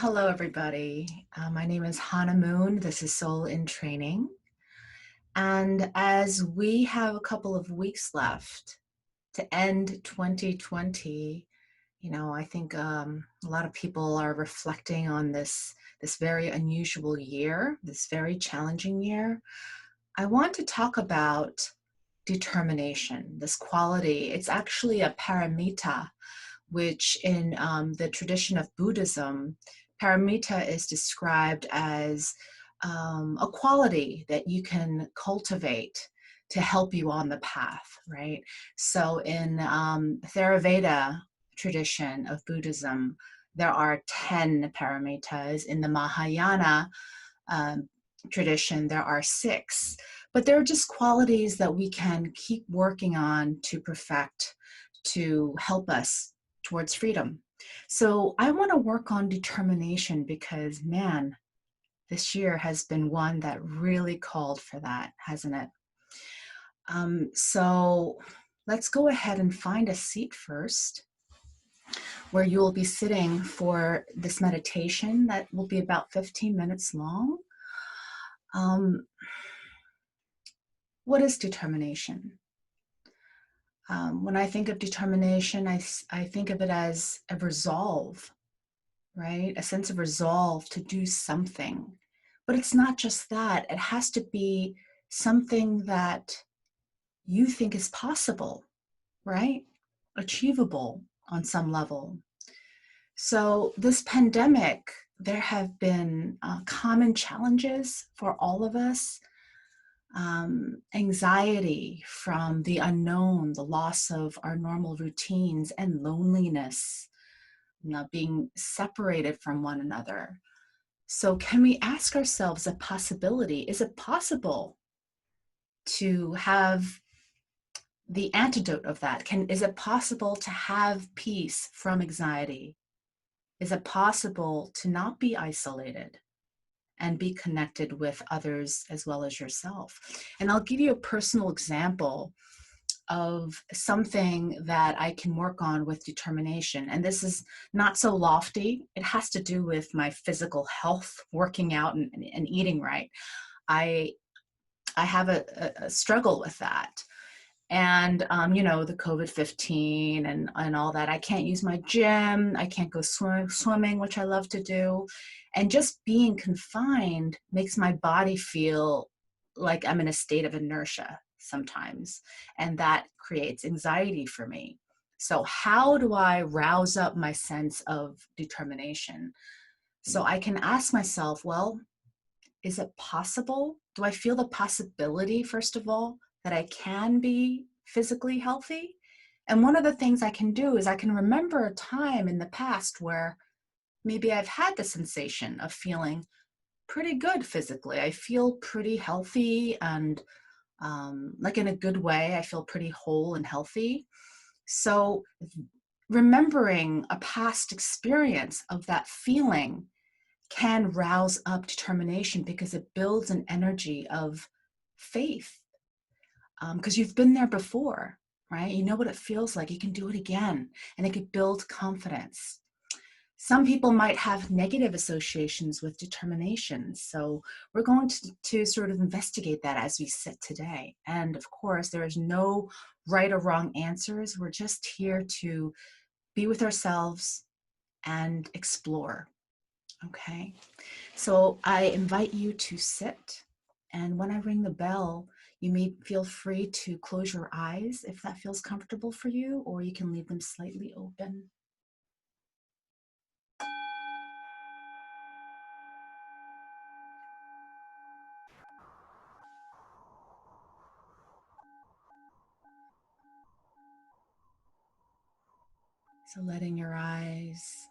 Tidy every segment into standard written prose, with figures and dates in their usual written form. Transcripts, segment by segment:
Hello, everybody. My name is Hannah Moon. This is Soul in Training. And as we have a couple of weeks left to end 2020, I think a lot of people are reflecting on this very unusual year, this very challenging year. I want to talk about determination, this quality. It's actually a paramita, which in the tradition of Buddhism, paramita is described as a quality that you can cultivate to help you on the path, right? So in Theravada tradition of Buddhism, there are 10 paramitas. In the Mahayana um, tradition, there are 6. But they're just qualities that we can keep working on to perfect, to help us towards freedom. So I want to work on determination because, man, this year has been one that really called for that, hasn't it? So let's go ahead and find a seat first where you will be sitting for this meditation that will be about 15 minutes long. What is determination? When I think of determination, I think of it as a resolve, right? A sense of resolve to do something. But it's not just that. It has to be something that you think is possible, right? Achievable on some level. So this pandemic, there have been common challenges for all of us. Anxiety from the unknown, the loss of our normal routines, and loneliness, being separated from one another. So can we ask ourselves a possibility? Is it possible to have the antidote of that? Is it possible to have peace from anxiety? Is it possible to not be isolated and be connected with others as well as yourself? And I'll give you a personal example of something that I can work on with determination. And this is not so lofty. It has to do with my physical health, working out and eating right. I have a struggle with that. And, the COVID-19 and all that, I can't use my gym. I can't go swimming, which I love to do. And just being confined makes my body feel like I'm in a state of inertia sometimes. And that creates anxiety for me. So how do I rouse up my sense of determination? So I can ask myself, well, is it possible? Do I feel the possibility, first of all, that I can be physically healthy? And one of the things I can do is I can remember a time in the past where maybe I've had the sensation of feeling pretty good physically. I feel pretty healthy and like in a good way. I feel pretty whole and healthy. So remembering a past experience of that feeling can rouse up determination because it builds an energy of faith. Because you've been there before, right? You know what it feels like. You can do it again, and it could build confidence. Some people might have negative associations with determination. So we're going to sort of investigate that as we sit today. And of course, there is no right or wrong answers. We're just here to be with ourselves and explore. Okay, so I invite you to sit. And when I ring the bell, you may feel free to close your eyes if that feels comfortable for you, or you can leave them slightly open. So letting your eyes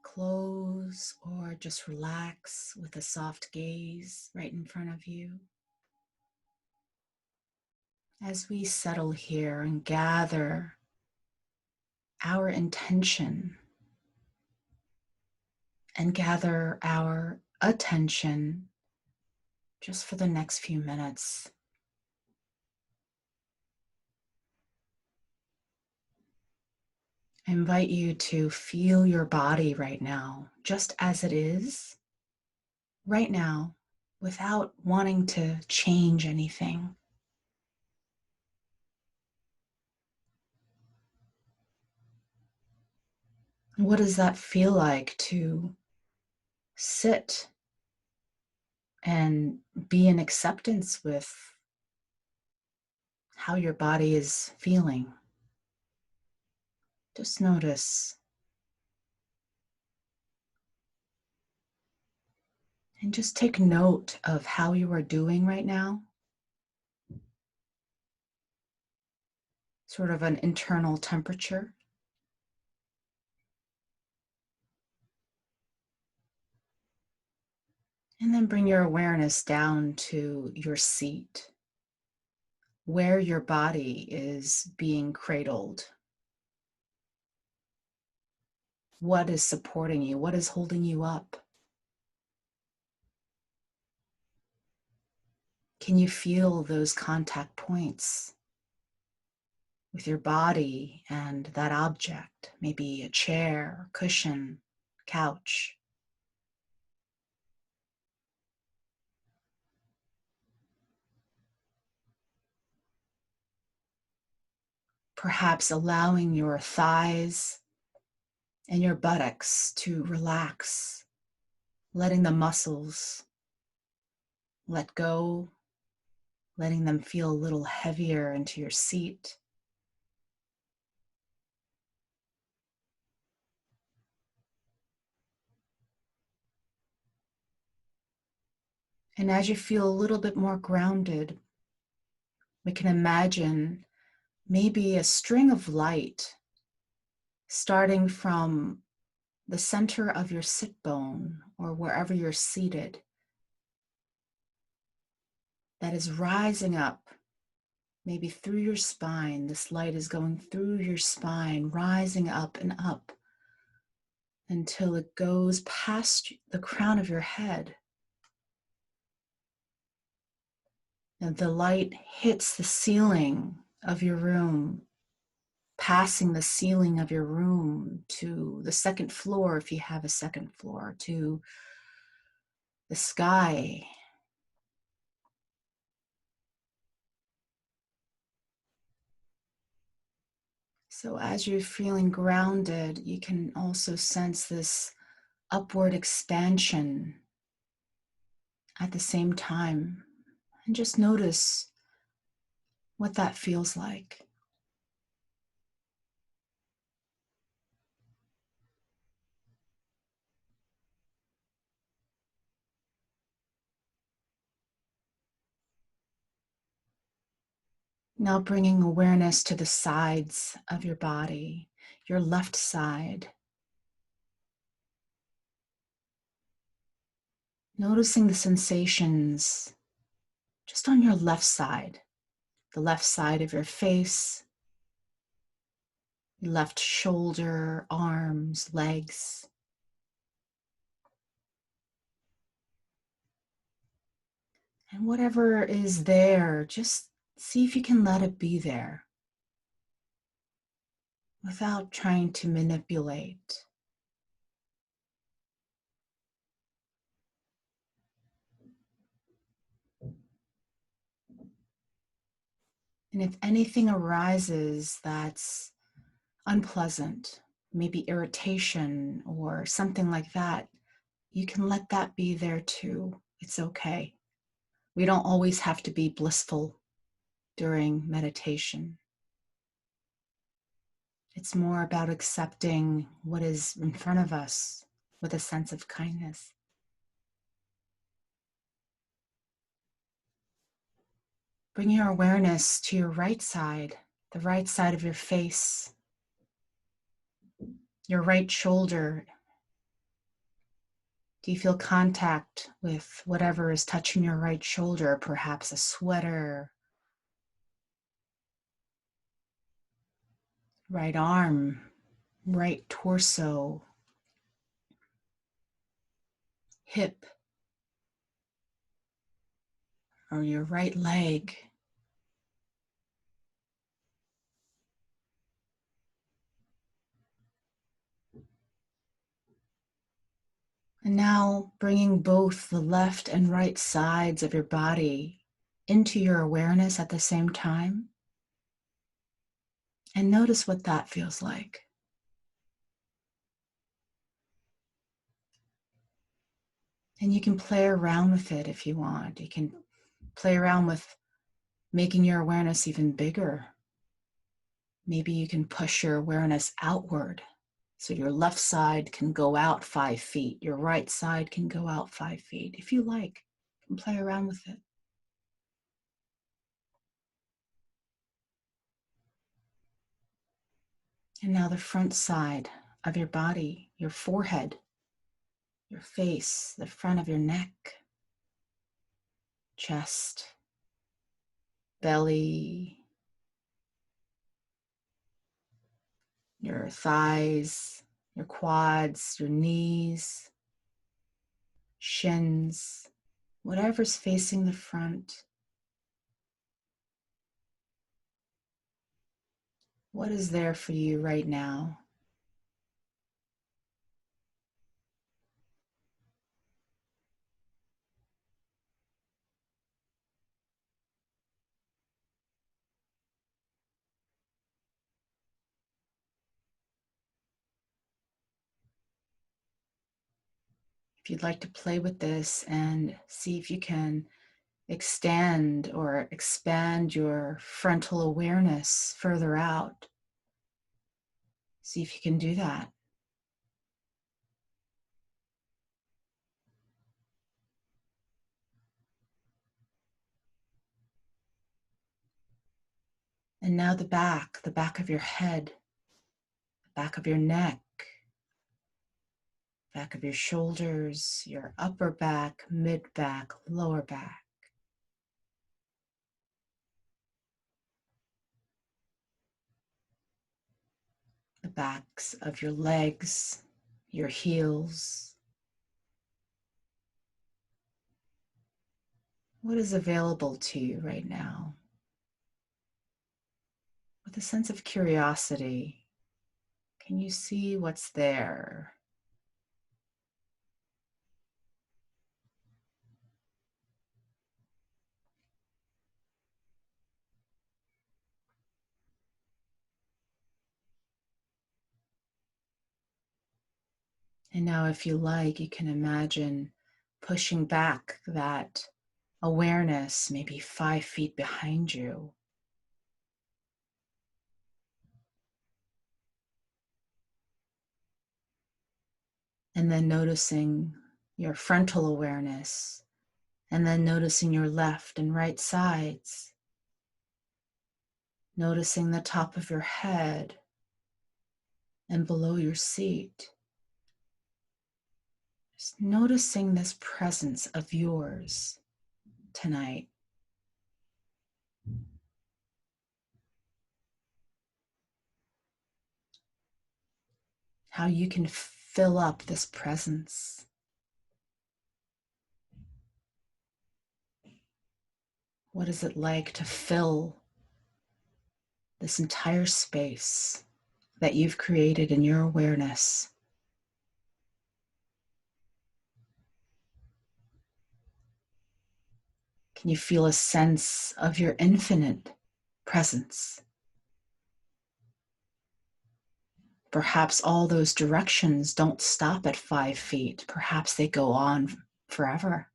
close or just relax with a soft gaze right in front of you. As we settle here and gather our intention and gather our attention just for the next few minutes. I invite you to feel your body right now, just as it is, right now, without wanting to change anything. What does that feel like to sit and be in acceptance with how your body is feeling? Just notice and just take note of how you are doing right now. Sort of an internal temperature. And then bring your awareness down to your seat, where your body is being cradled. What is supporting you? What is holding you up? Can you feel those contact points with your body and that object? Maybe a chair, cushion, couch. Perhaps allowing your thighs and your buttocks to relax, letting the muscles let go, letting them feel a little heavier into your seat. And as you feel a little bit more grounded, we can imagine maybe a string of light starting from the center of your sit bone or wherever you're seated that is rising up, maybe through your spine. This light is going through your spine, rising up and up until it goes past the crown of your head. And the light hits the ceiling of your room, passing the ceiling of your room to the second floor, if you have a second floor, to the sky. So as you're feeling grounded, you can also sense this upward expansion at the same time. And just notice what that feels like. Now bringing awareness to the sides of your body, your left side. Noticing the sensations just on your left side, the left side of your face, your left shoulder, arms, legs. And whatever is there, just see if you can let it be there without trying to manipulate. And if anything arises that's unpleasant, maybe irritation or something like that, you can let that be there too. It's okay. We don't always have to be blissful during meditation. It's more about accepting what is in front of us with a sense of kindness. Bring your awareness to your right side, the right side of your face, your right shoulder. Do you feel contact with whatever is touching your right shoulder? Perhaps a sweater, right arm, right torso, hip, or your right leg. And now bringing both the left and right sides of your body into your awareness at the same time. And notice what that feels like. And you can play around with it if you want. You can play around with making your awareness even bigger. Maybe you can push your awareness outward. So your left side can go out 5 feet. Your right side can go out 5 feet. If you like, you can play around with it. And now the front side of your body, your forehead, your face, the front of your neck, chest, belly, your thighs, your quads, your knees, shins, whatever's facing the front. What is there for you right now? If you'd like to play with this and see if you can extend or expand your frontal awareness further out, see if you can do that. And now the back of your head, the back of your neck, back of your shoulders, your upper back, mid back, lower back. The backs of your legs, your heels. What is available to you right now? With a sense of curiosity, can you see what's there? And now, if you like, you can imagine pushing back that awareness, maybe 5 feet behind you. And then noticing your frontal awareness, and then noticing your left and right sides, noticing the top of your head and below your seat. Just noticing this presence of yours tonight. How you can fill up this presence. What is it like to fill this entire space that you've created in your awareness? Can you feel a sense of your infinite presence? Perhaps all those directions don't stop at 5 feet. Perhaps they go on forever.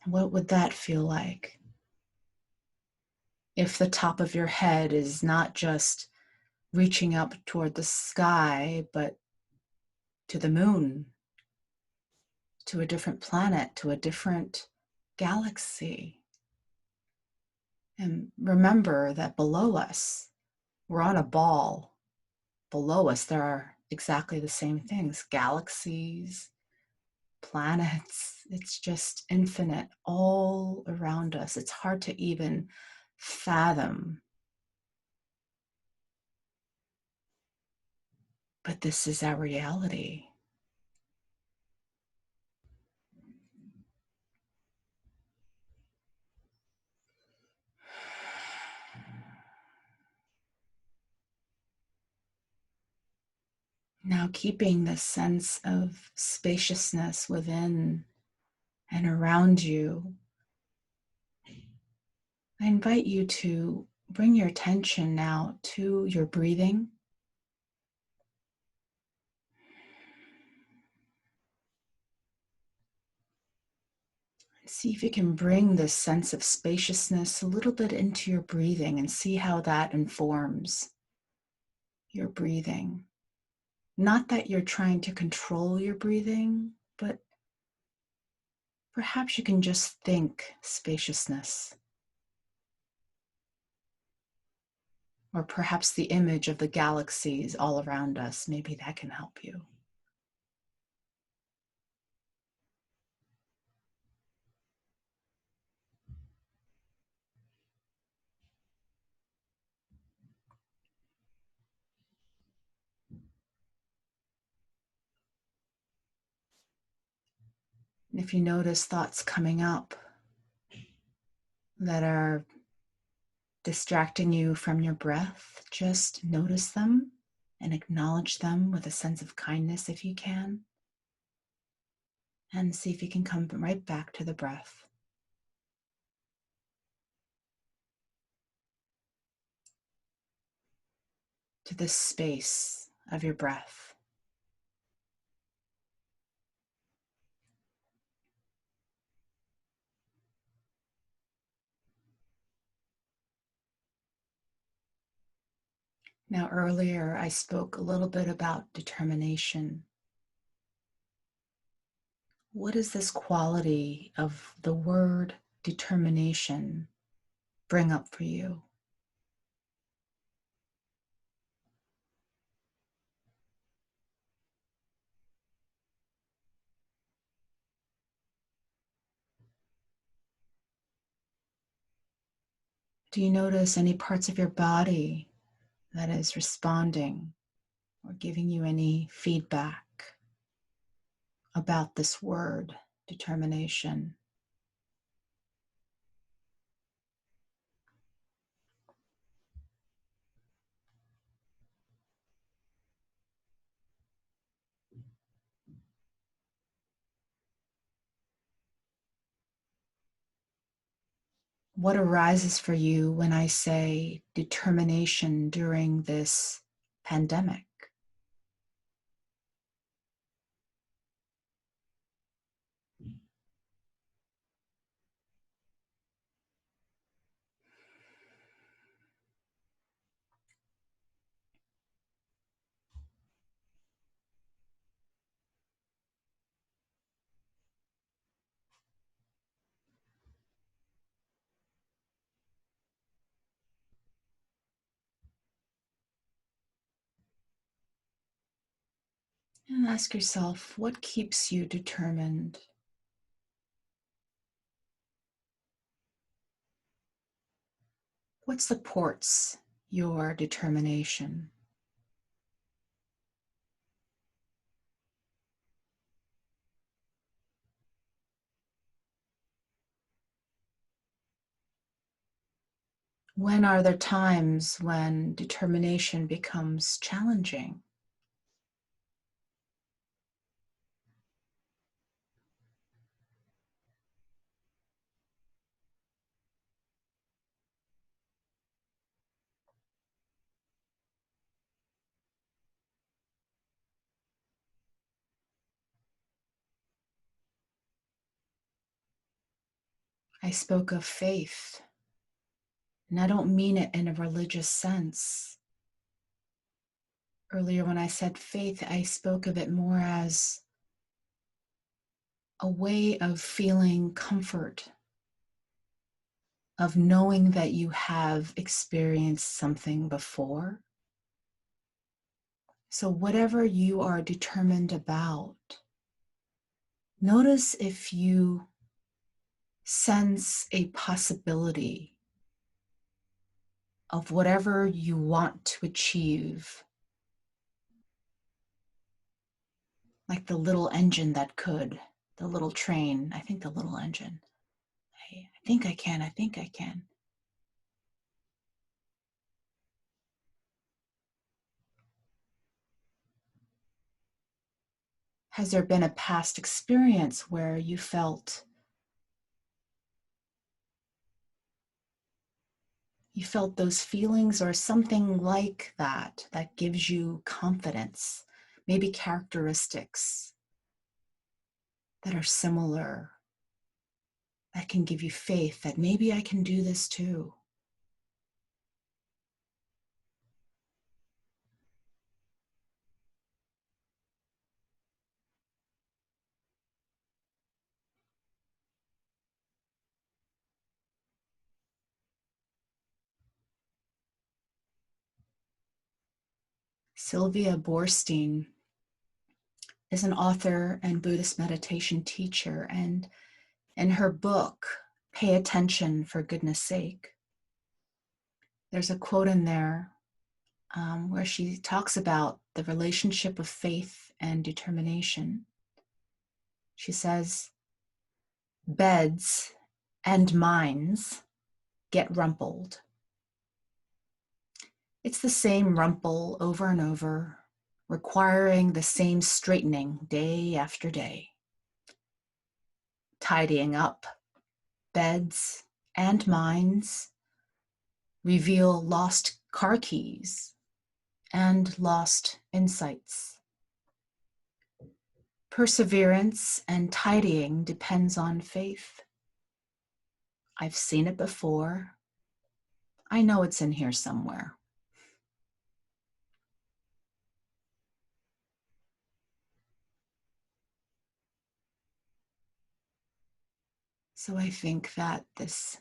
What would that feel like? If the top of your head is not just reaching up toward the sky, but to the moon, to a different planet, to a different galaxy. And remember that below us, we're on a ball. Below us, there are exactly the same things, galaxies, planets. It's just infinite all around us. It's hard to even fathom. But this is our reality. Now, keeping this sense of spaciousness within and around you, I invite you to bring your attention now to your breathing. See if you can bring this sense of spaciousness a little bit into your breathing and see how that informs your breathing. Not that you're trying to control your breathing, but perhaps you can just think spaciousness. Or perhaps the image of the galaxies all around us. Maybe that can help you. And if you notice thoughts coming up that are distracting you from your breath, just notice them and acknowledge them with a sense of kindness if you can. And see if you can come right back to the breath. To the space of your breath. Now, earlier I spoke a little bit about determination. What does this quality of the word determination bring up for you? Do you notice any parts of your body that is responding or giving you any feedback about this word, determination? What arises for you when I say determination during this pandemic? And ask yourself, what keeps you determined? What supports your determination? When are there times when determination becomes challenging? I spoke of faith, and I don't mean it in a religious sense. Earlier, when I said faith, I spoke of it more as a way of feeling comfort, of knowing that you have experienced something before. So, whatever you are determined about, notice if you sense a possibility of whatever you want to achieve, like the little engine that could, the little train. I think the little engine. I think I can, I think I can. Has there been a past experience where you felt those feelings or something like that that gives you confidence, maybe characteristics that are similar, that can give you faith that maybe I can do this too? Sylvia Boorstein is an author and Buddhist meditation teacher, and in her book, Pay Attention for Goodness Sake, there's a quote in there where she talks about the relationship of faith and determination. She says, beds and minds get rumpled. It's the same rumple over and over, requiring the same straightening day after day. Tidying up beds and minds reveal lost car keys and lost insights. Perseverance and tidying depends on faith. I've seen it before. I know it's in here somewhere. So I think that this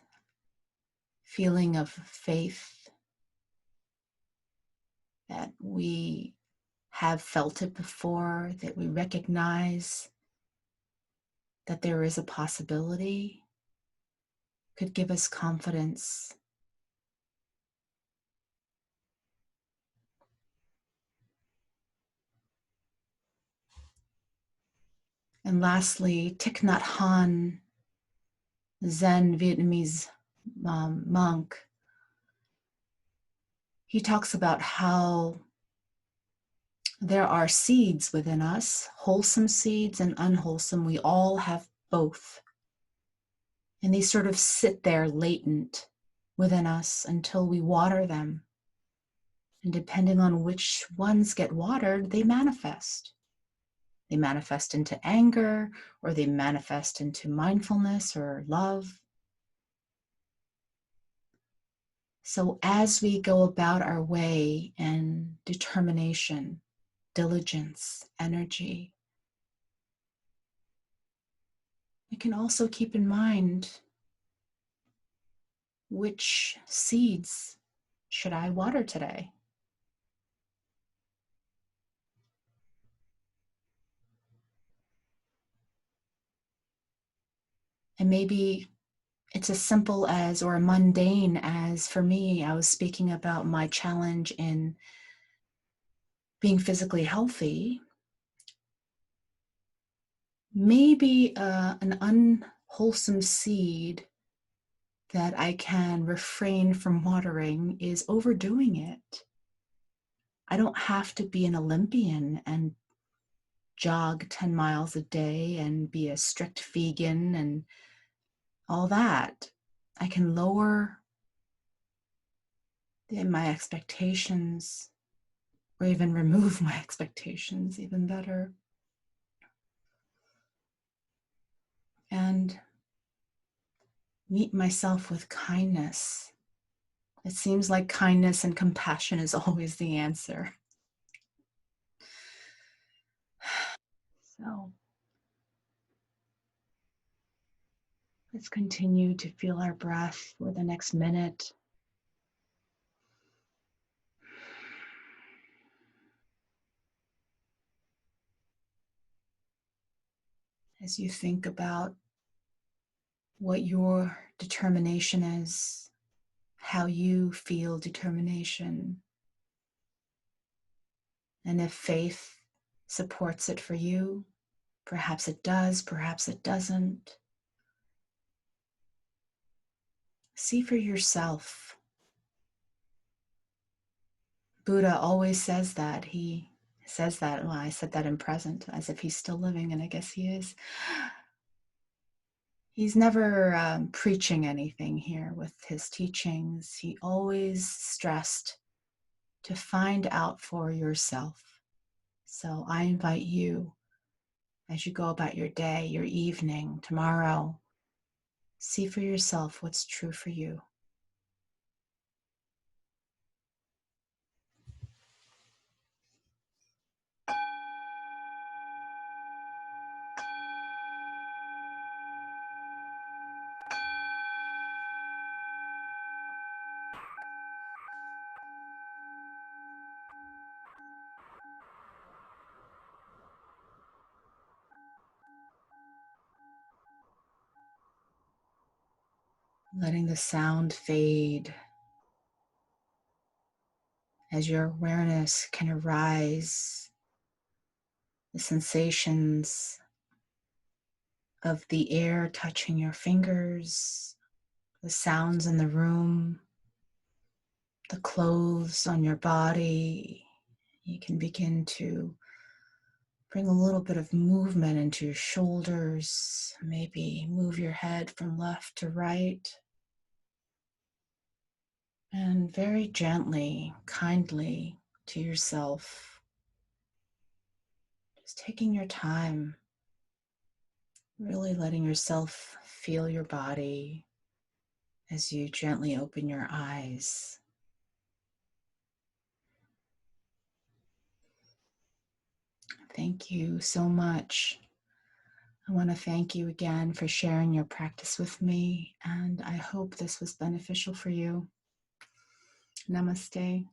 feeling of faith, that we have felt it before, that we recognize that there is a possibility, could give us confidence. And lastly, Thich Nhat Hanh, Zen Vietnamese monk, he talks about how there are seeds within us, wholesome seeds and unwholesome. We all have both. And they sort of sit there latent within us until we water them. And depending on which ones get watered, they manifest. They manifest into anger, or they manifest into mindfulness or love. So as we go about our way in determination, diligence, energy, we can also keep in mind, which seeds should I water today? And maybe it's as simple as, or mundane as, for me, I was speaking about my challenge in being physically healthy. Maybe an unwholesome seed that I can refrain from watering is overdoing it. I don't have to be an Olympian and jog 10 miles a day and be a strict vegan and all that. I can lower my expectations, or even remove my expectations, even better. And meet myself with kindness. It seems like kindness and compassion is always the answer. So let's continue to feel our breath for the next minute. As you think about what your determination is, how you feel determination, and if faith supports it for you, perhaps it does, perhaps it doesn't. See for yourself. Buddha always says that. He says that. Well, I said that in present as if he's still living, and I guess he is. He's never preaching anything here with his teachings. He always stressed to find out for yourself. So I invite you, as you go about your day, your evening, tomorrow, see for yourself what's true for you. Letting the sound fade as your awareness can arise, the sensations of the air touching your fingers, the sounds in the room, the clothes on your body. You can begin to bring a little bit of movement into your shoulders, maybe move your head from left to right. And very gently, kindly to yourself, just taking your time, really letting yourself feel your body as you gently open your eyes. Thank you so much. I want to thank you again for sharing your practice with me, and I hope this was beneficial for you. Namaste.